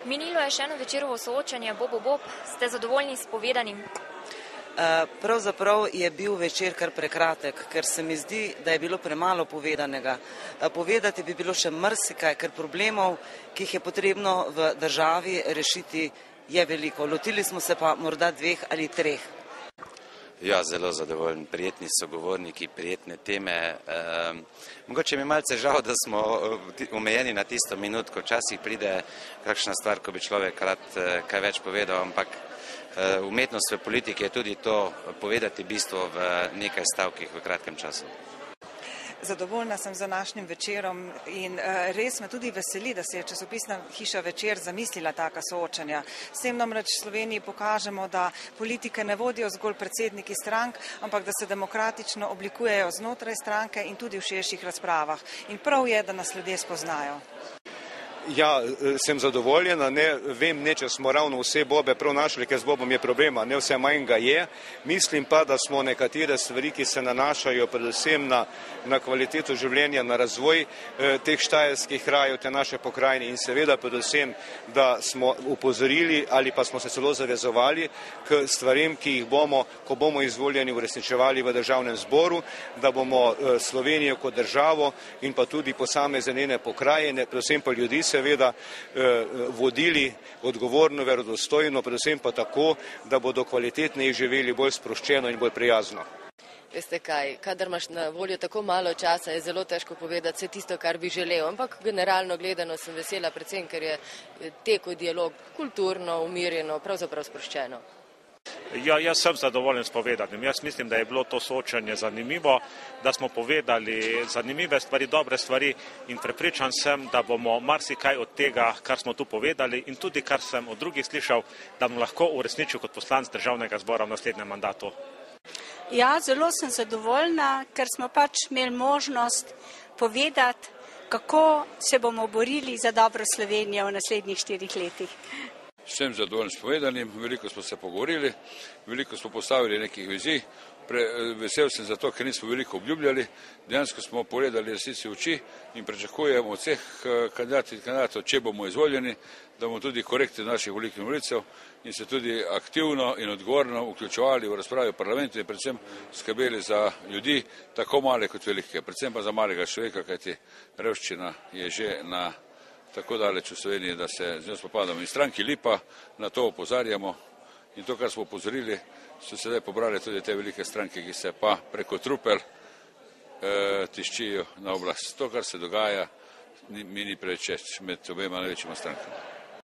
Minilo je še eno večerovo soočanje Bob, ste zadovoljni s povedanim? Pravzaprav je bil večer kar prekratek, ker se mi zdi, da je bilo premalo povedanega. Povedati bi bilo še marsikaj, ker problemov, ki jih je potrebno v državi rešiti, je veliko. Lotili smo se pa morda 2 ali 3. Ja, zelo zadovoljen, prijetni sogovorniki, prijetne teme. Mogoče mi je malce žal, da smo omejeni na tisto minutko, včasih pride kakšna stvar, ko bi človek rad kaj več povedal, ampak umetnost v politiki je tudi to povedati bistvo v nekaj stavkih v kratkem času. Zadovoljna sem z današnjim večerom in res me tudi veseli, da se je časopisna hiša Večer zamislila taka soočanja. S tem namreč Sloveniji pokažemo, da politike ne vodijo zgolj predsedniki strank, ampak da se demokratično oblikujejo znotraj stranke in tudi v širših razpravah. In prav je, da nas ljudje spoznajo. Ja, sem zadovoljena, ne vem, če smo ravno vse Bobe prav našli, ker z Bobom je problema, ne vse manj ga je. Mislim pa, da smo nekatere stvari, ki se nanašajo predvsem na kvaliteto življenja, na razvoj teh štajerskih krajev, te naše pokrajine in seveda predvsem, da smo upozorili ali pa smo se celo zavezovali k stvarem, ki jih bomo, ko bomo izvoljeni, uresničevali v državnem zboru, da bomo Slovenijo kot državo in pa tudi posamezne njene pokrajine, predvsem pa ljudi seveda vodili odgovorno, verodostojno, predvsem pa tako, da bodo kvalitetneje živeli bolj sproščeno in bolj prijazno. Veste kaj, kadar imaš na voljo tako malo časa, je zelo težko povedati vse tisto, kar bi želel, ampak generalno gledano sem vesela, predvsem, ker je tekel dialog kulturno, umirjeno, pravzaprav sproščeno. Ja, jaz sem zadovoljen s povedanim. Jaz mislim, da je bilo to soočanje zanimivo, da smo povedali zanimive stvari, dobre stvari in prepričan sem, da bomo marsikaj od tega, kar smo tu povedali in tudi kar sem od drugih slišal, da bom lahko uresničil kot poslanec Državnega zbora v naslednjem mandatu. Ja, zelo sem zadovoljna, ker smo pač imeli možnost povedati, kako se bomo borili za dobro Slovenijo v naslednjih 4 letih. Sem zadovoljen s povedanim, veliko smo se pogovorili, veliko smo postavili nekih vizij, vesel sem zato, ker nismo veliko obljubljali, dejansko smo pogledali resnici v oči in pričakujemo od vseh kandidatov, če bomo izvoljeni, da bomo tudi korektni naših volilcev in volivcev in se tudi aktivno in odgovorno vključevali v razprave v parlamentu in predvsem skrbeli za ljudi, tako male kot velike, predvsem pa za malega človeka, kajti revščina je že na tako daleč v Sloveniji, da se z njo spopadamo. In stranki Lipa na to opozarjamo in to, kar smo opozorili, so sedaj pobrali tudi te velike stranke, ki se pa preko trupel tiščijo na oblast. To, kar se dogaja, mi ni preveč med obema največjima strankama.